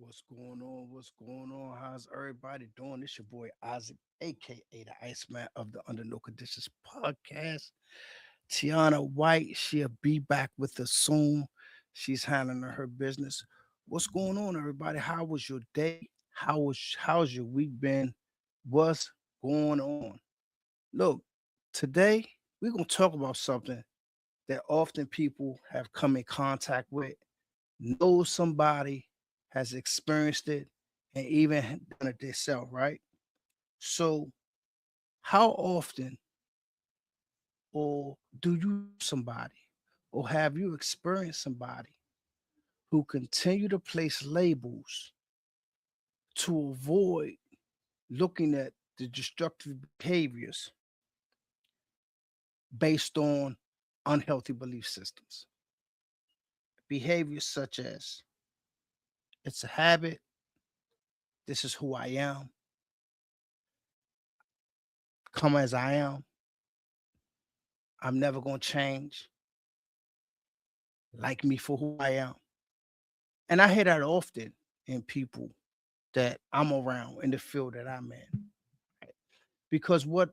What's going on? What's going on? How's everybody doing? It's your boy Isaac, aka the Iceman of the Under No Conditions podcast. Tiana White, she'll be back with us soon. She's handling her business. What's going on, everybody? How was your day? How's your week been? What's going on? Look, today we're gonna talk about something that often people have come in contact with, know somebody has experienced it, and even done it themselves, right? So, how often or do you know somebody or have you experienced somebody who continue to place labels to avoid looking at the destructive behaviors based on unhealthy belief systems? Behaviors such as it's a habit, this is who I am, come as I am, I'm never going to change, like me for who I am. And I hear that often in people that I'm around in the field that I'm in. Right? Because what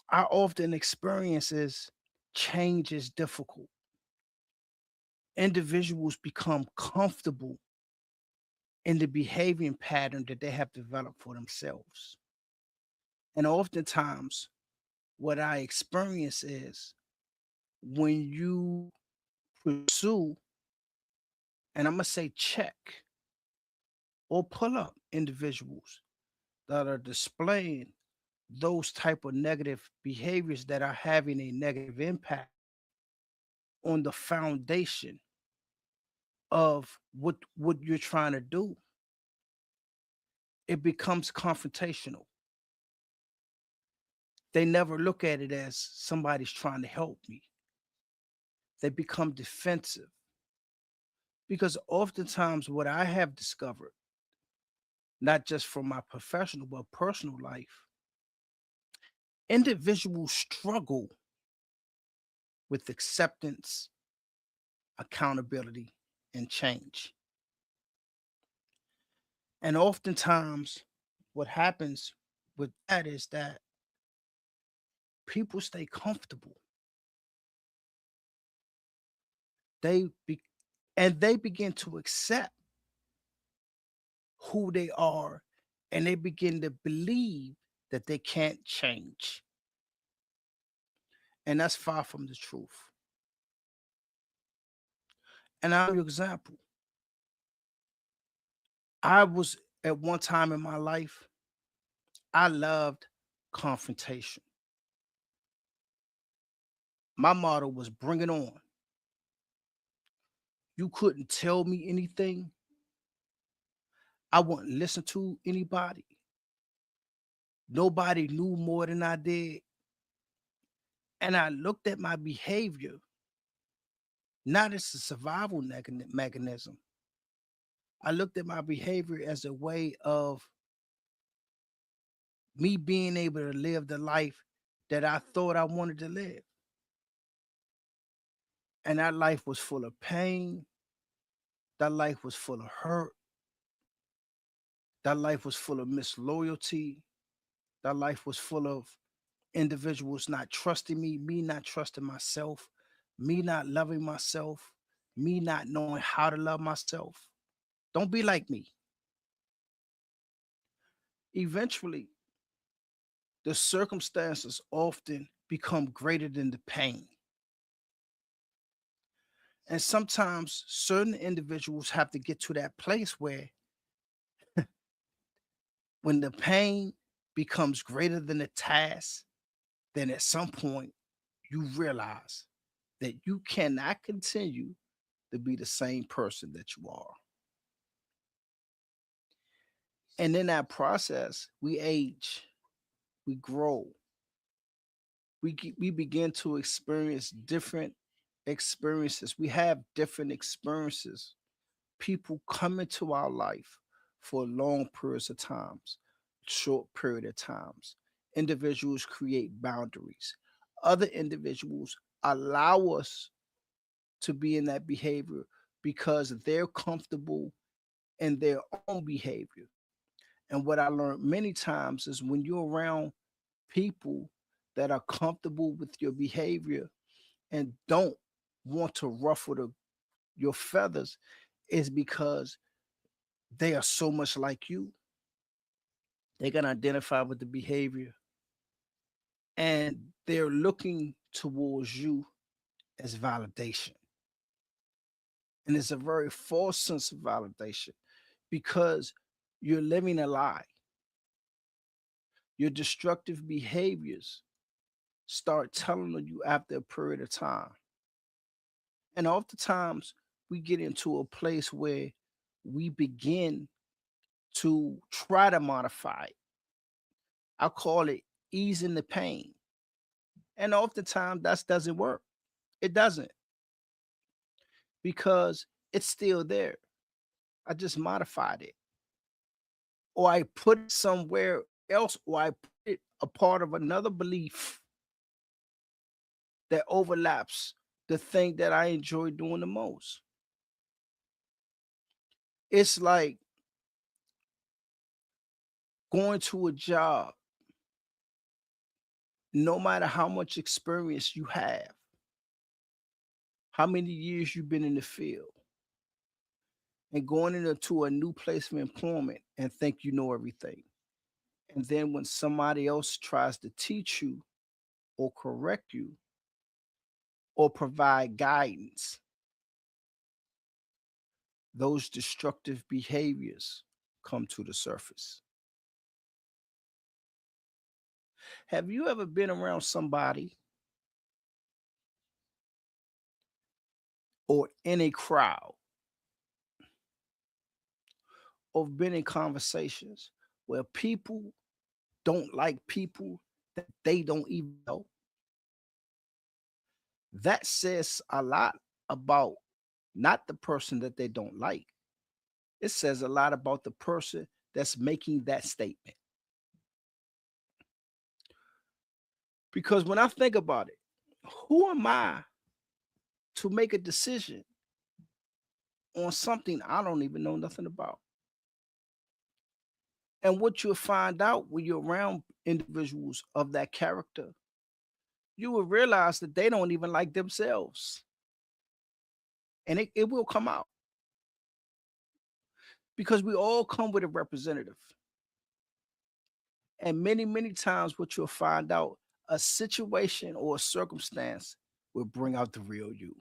I often experience is change is difficult. Individuals become comfortable in the behavior pattern that they have developed for themselves. And oftentimes, what I experience is when you pursue, and I'm going to say check or pull up individuals that are displaying those type of negative behaviors that are having a negative impact on the foundation of what you're trying to do, it becomes confrontational. They never look at it as somebody's trying to help me. They become defensive because oftentimes what I have discovered, not just from my professional but personal life, individuals struggle with acceptance, accountability, and change. And oftentimes, what happens with that is that people stay comfortable. They be, and they begin to accept who they are, and they begin to believe that they can't change. And that's far from the truth. And I'm your example. I was at one time in my life, I loved confrontation. My motto was bring it on. You couldn't tell me anything. I wouldn't listen to anybody. Nobody knew more than I did. And I looked at my behavior not as a survival mechanism. I looked at my behavior as a way of me being able to live the life that I thought I wanted to live. And that life was full of pain. That life was full of hurt. That life was full of misloyalty. That life was full of individuals not trusting me not trusting myself, me not loving myself, me not knowing how to love myself. Don't be like me. Eventually, the circumstances often become greater than the pain. And sometimes certain individuals have to get to that place where when the pain becomes greater than the task, then at some point you realize that you cannot continue to be the same person that you are. And in that process, we age, we grow, we begin to experience different experiences. We have different experiences. People come into our life for long periods of times, short period of times. Individuals create boundaries. Other individuals allow us to be in that behavior because they're comfortable in their own behavior. And what I learned many times is when you're around people that are comfortable with your behavior and don't want to ruffle your feathers, is because they are so much like you. They can identify with the behavior and they're looking towards you as validation. And it's a very false sense of validation because you're living a lie. Your destructive behaviors start telling on you after a period of time. And oftentimes we get into a place where we begin to try to modify it. I call it easing the pain. And oftentimes that doesn't work. It doesn't because it's still there. I just modified it. Or I put it somewhere else, or I put it a part of another belief that overlaps the thing that I enjoy doing the most. It's like going to a job, no matter how much experience you have, how many years you've been in the field, and going into a new place of employment and think you know everything. And then when somebody else tries to teach you or correct you or provide guidance, those destructive behaviors come to the surface. Have you ever been around somebody or in a crowd or been in conversations where people don't like people that they don't even know? That says a lot about not the person that they don't like. It says a lot about the person that's making that statement. Because when I think about it, who am I to make a decision on something I don't even know nothing about? And what you'll find out when you're around individuals of that character, you will realize that they don't even like themselves. And it will come out because we all come with a representative. And many, many times, what you'll find out, a situation or a circumstance will bring out the real you.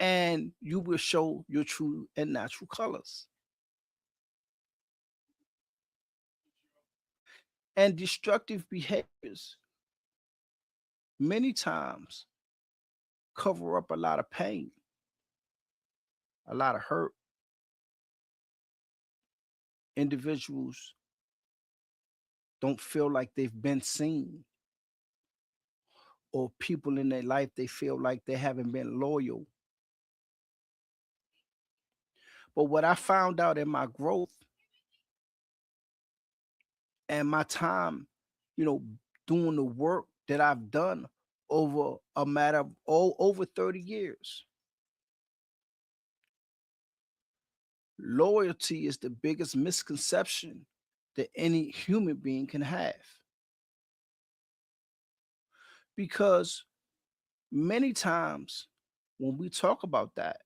And you will show your true and natural colors. And destructive behaviors many times cover up a lot of pain, a lot of hurt. Individuals don't feel like they've been seen, or people in their life they feel like they haven't been loyal. But what I found out in my growth and my time, you know, doing the work that I've done over a matter of over 30 years, loyalty is the biggest misconception that any human being can have. Because many times when we talk about that,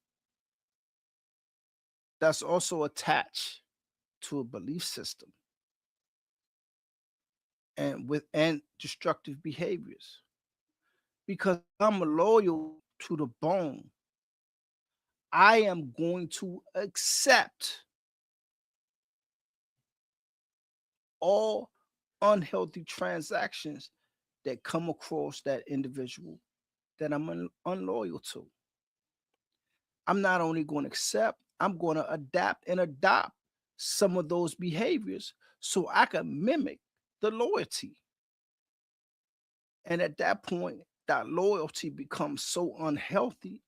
that's also attached to a belief system and destructive behaviors. Because I'm loyal to the bone, I am going to accept all unhealthy transactions that come across that individual that I'm unloyal to. I'm not only going to accept, I'm going to adapt and adopt some of those behaviors so I can mimic the loyalty. And at that point, that loyalty becomes so unhealthy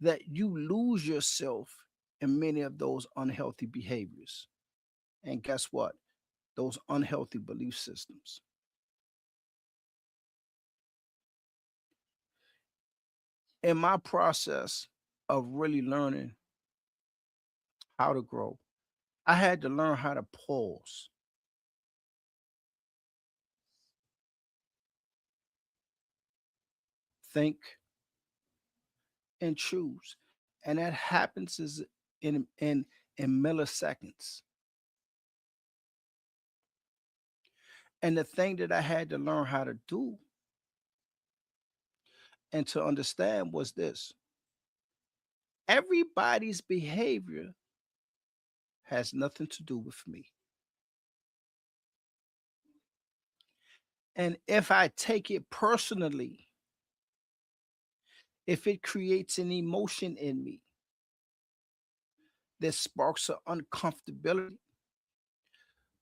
that you lose yourself in many of those unhealthy behaviors. And guess what? Those unhealthy belief systems. In my process of really learning how to grow. I had to learn how to pause, think, and choose. And that happens is in milliseconds. And the thing that I had to learn how to do and to understand was this: everybody's behavior has nothing to do with me. And if I take it personally, if it creates an emotion in me that sparks an uncomfortability,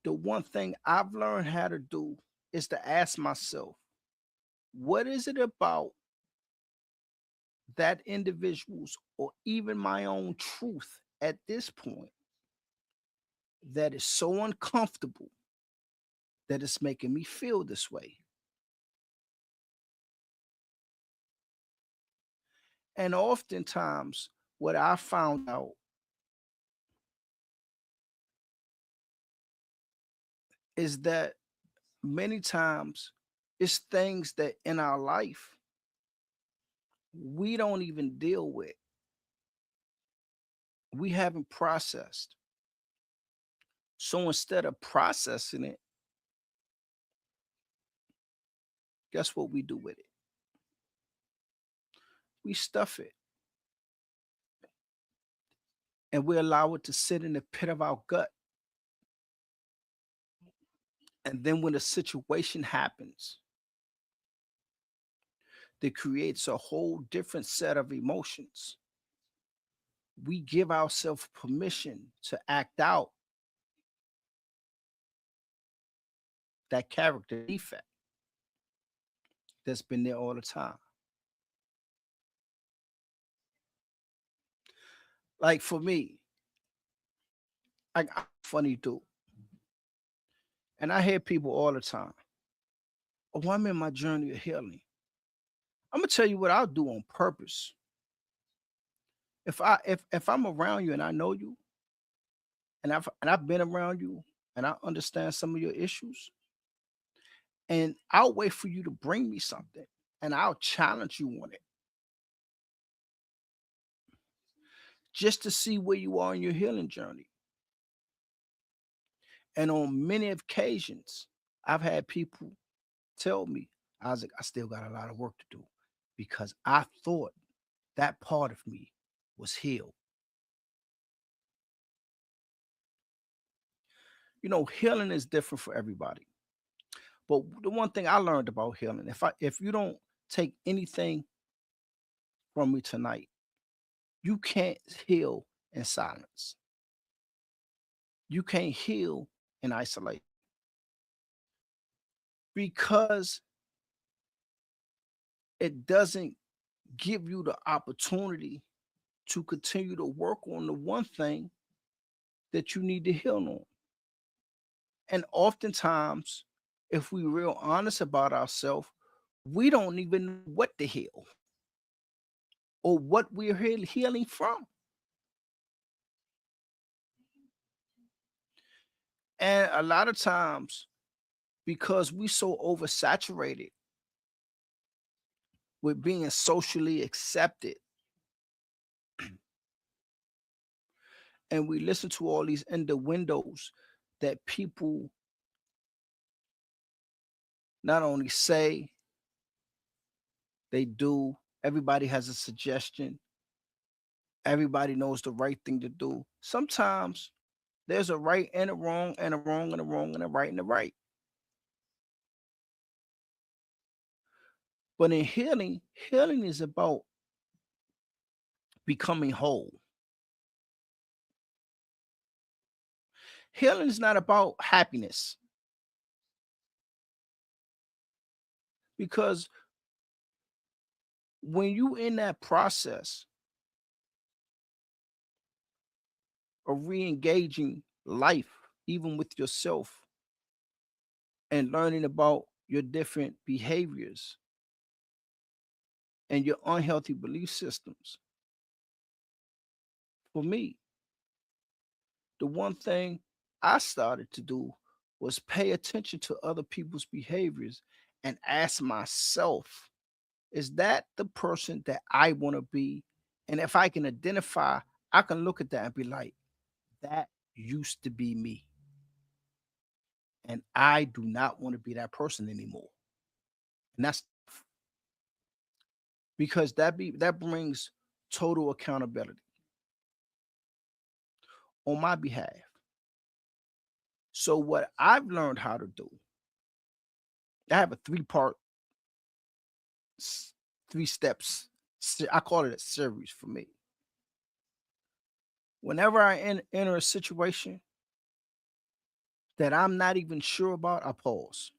the one thing I've learned how to do is to ask myself, what is it about that individual's or even my own truth at this point that is so uncomfortable that it's making me feel this way? And oftentimes, what I found out is that many times it's things that in our life we don't even deal with, we haven't processed. So instead of processing it, guess what we do with it? We stuff it and we allow it to sit in the pit of our gut. And then when a situation happens that creates a whole different set of emotions, we give ourselves permission to act out that character defect that's been there all the time. Like for me, I'm funny dude. And I hear people all the time, oh, I'm in my journey of healing. I'm gonna tell you what I'll do on purpose. If I'm around you and I know you and I've been around you and I understand some of your issues, and I'll wait for you to bring me something and I'll challenge you on it just to see where you are in your healing journey. And on many occasions, I've had people tell me, Isaac, I still got a lot of work to do because I thought that part of me was healed. Healing is different for everybody. But the one thing I learned about healing, if you don't take anything from me tonight, you can't heal in silence. You can't heal in isolation because it doesn't give you the opportunity to continue to work on the one thing that you need to heal on. And oftentimes, if we real honest about ourselves, we don't even know what to heal or what we're healing from. And a lot of times, because we so oversaturated with being socially accepted, and we listen to all these innuendos that people not only say, they do. Everybody has a suggestion. Everybody knows the right thing to do. Sometimes there's a right and a wrong, and a wrong and a wrong, and a right and a right. But in healing, healing is about becoming whole. Healing is not about happiness because when you in that process of re-engaging life, even with yourself, and learning about your different behaviors and your unhealthy belief systems, For me, the one thing I started to do was pay attention to other people's behaviors and ask myself, is that the person that I want to be? And if I can identify, I can look at that and be like, that used to be me. And I do not want to be that person anymore. And that's because that brings total accountability on my behalf. So what I've learned how to do, I have a s- three steps. I call it a series for me. Whenever I enter a situation that I'm not even sure about, I pause.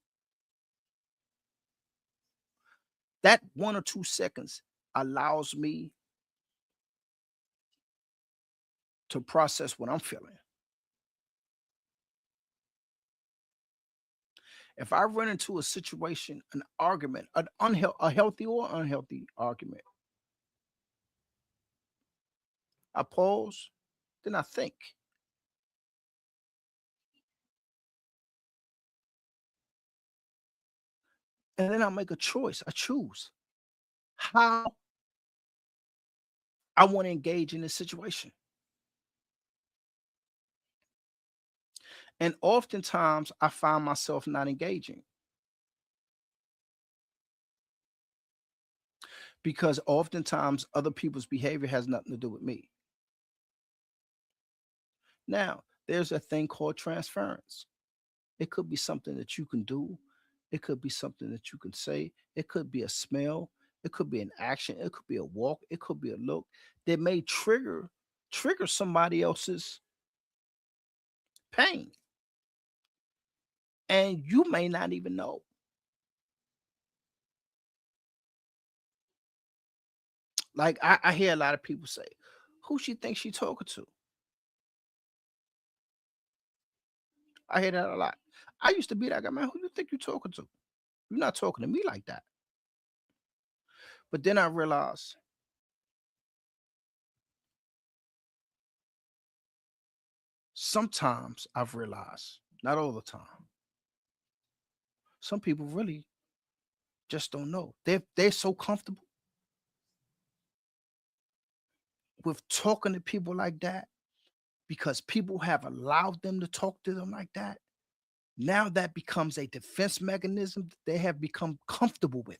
That 1 or 2 seconds allows me to process what I'm feeling. If I run into a situation, an argument, a healthy or unhealthy argument, I pause, then I think, and then I make a choice. I choose how I want to engage in this situation. And oftentimes I find myself not engaging because oftentimes other people's behavior has nothing to do with me. Now, there's a thing called transference. It could be something that you can do, it could be something that you can say, it could be a smell, it could be an action, it could be a walk, it could be a look that may trigger somebody else's pain. And you may not even know. Like I hear a lot of people say, who she thinks she talking to? I hear that a lot. I used to be that guy, man. Who you think you talking to? You're not talking to me like that. But then I realized sometimes I've realized, not all the time, some people really just don't know. They're so comfortable with talking to people like that because people have allowed them to talk to them like that. Now that becomes a defense mechanism that they have become comfortable with.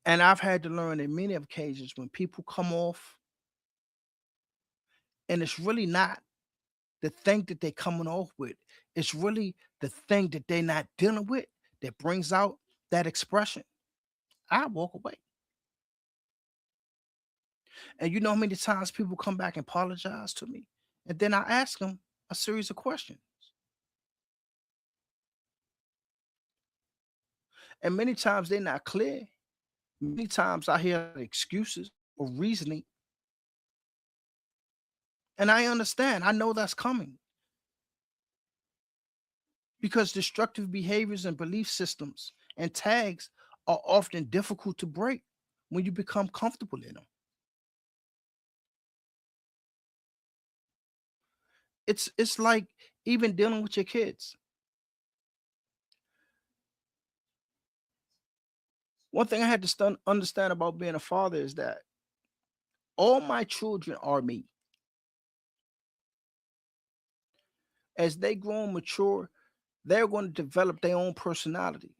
And I've had to learn in many occasions when people come off and it's really not the thing that they're coming off with. It's really the thing that they're not dealing with that brings out that expression. I walk away. And you know how many times people come back and apologize to me? And then I ask them a series of questions. And many times they're not clear. Many times I hear excuses or reasoning, and I understand. I know that's coming because destructive behaviors and belief systems and tags are often difficult to break when you become comfortable in them. It's like even dealing with your kids. One thing I had to understand about being a father is that all my children are me. As they grow and mature, they're going to develop their own personality.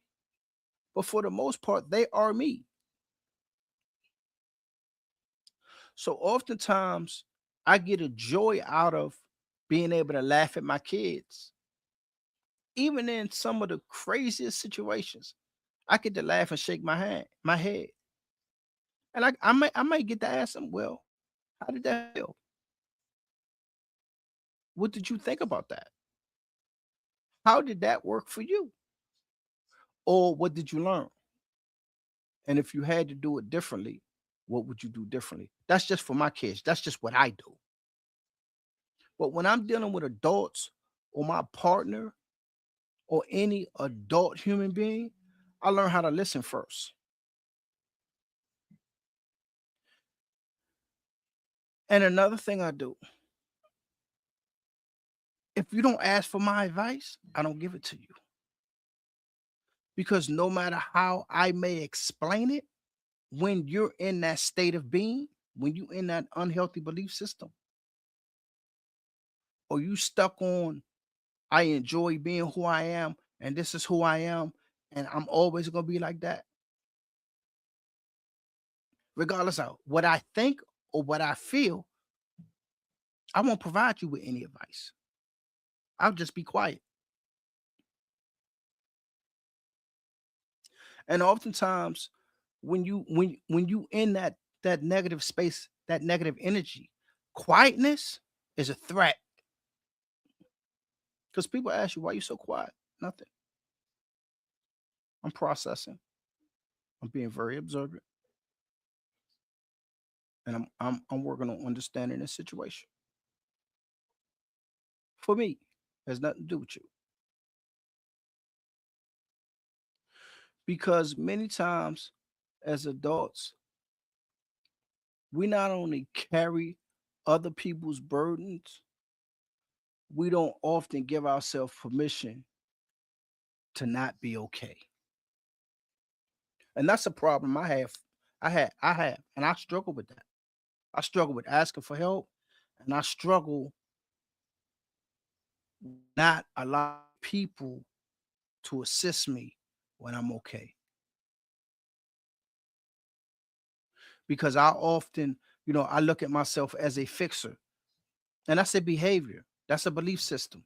But for the most part, they are me. So oftentimes, I get a joy out of being able to laugh at my kids, even in some of the craziest situations. I get to laugh and shake my head, and I might get to ask them, "Well, how did that feel? What did you think about that? How did that work for you? Or what did you learn? And if you had to do it differently, what would you do differently?" That's just for my kids. That's just what I do. But when I'm dealing with adults or my partner or any adult human being, I learn how to listen first. And another thing I do, if you don't ask for my advice, I don't give it to you. Because no matter how I may explain it, when you're in that state of being, when you in that unhealthy belief system, or you stuck on I enjoy being who I am and this is who I am and I'm always going to be like that, regardless of what I think or what I feel, I won't provide you with any advice. I'll just be quiet. And oftentimes when you in that negative space, that negative energy, quietness is a threat because people ask you why you so quiet. Nothing. I'm processing. I'm being very observant, and I'm working on understanding the situation. For me, it has nothing to do with you because many times as adults, we not only carry other people's burdens, we don't often give ourselves permission to not be okay. And that's a problem I have. I have, and I struggle with that. I struggle with asking for help, and I struggle not allow people to assist me when I'm okay. Because I often, I look at myself as a fixer, and that's a behavior. That's a belief system,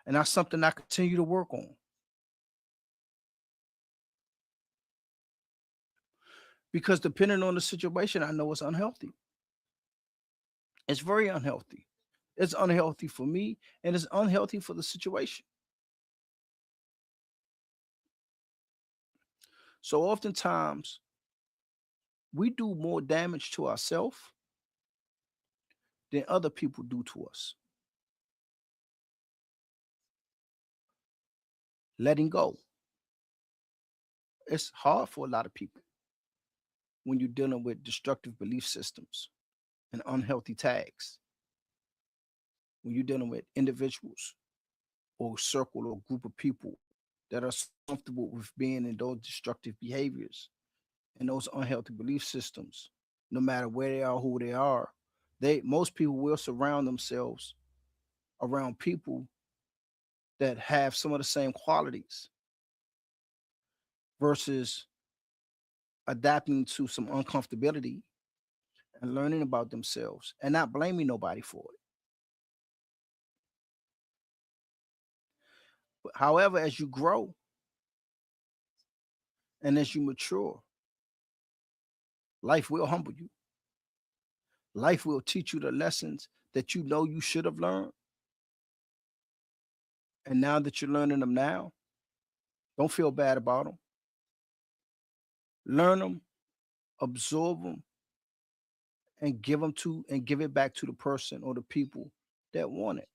and that's something I continue to work on. Because depending on the situation, I know it's unhealthy. It's very unhealthy. It's unhealthy for me, and it's unhealthy for the situation. So oftentimes we do more damage to ourselves than other people do to us. Letting go. It's hard for a lot of people when you're dealing with destructive belief systems and unhealthy tags. When you're dealing with individuals or circle or group of people that are comfortable with being in those destructive behaviors and those unhealthy belief systems, no matter where they are, who they are, most people will surround themselves around people that have some of the same qualities versus adapting to some uncomfortability and learning about themselves and not blaming nobody for it. But however, as you grow and as you mature, life will humble you. Life will teach you the lessons that you know you should have learned. And now that you're learning them now, don't feel bad about them. Learn them, absorb them, and give it back to the person or the people that want it.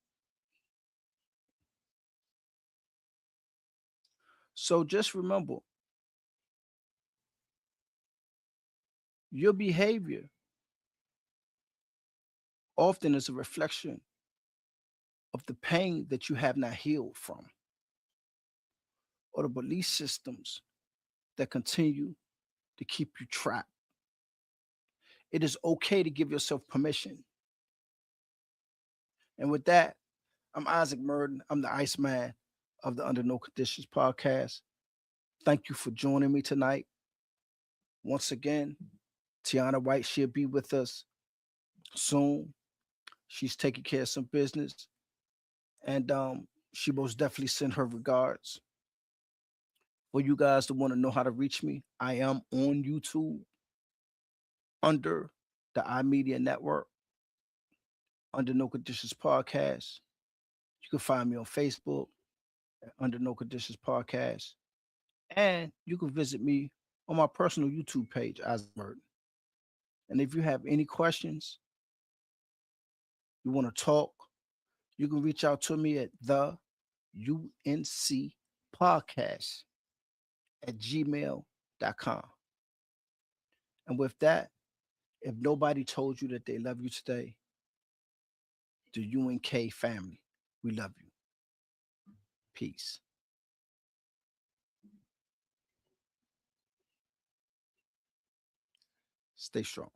So just remember, your behavior often is a reflection of the pain that you have not healed from or the belief systems that continue to keep you trapped. It is okay to give yourself permission. And with that, I'm Isaac Murden. I'm the Iceman of the Under No Conditions podcast. Thank you for joining me tonight. Once again, Tiana White, she'll be with us soon. She's taking care of some business. And she most definitely sent her regards. For you guys that want to know how to reach me, I am on YouTube under the iMedia Network, under No Conditions Podcast. You can find me on Facebook under No Conditions Podcast. And you can visit me on my personal YouTube page, Isaac Merton. And if you have any questions, you want to talk, you can reach out to me at the UNC podcast at gmail.com. And with that, If nobody told you that they love you today, the UNK family, we love you. Peace. Stay strong.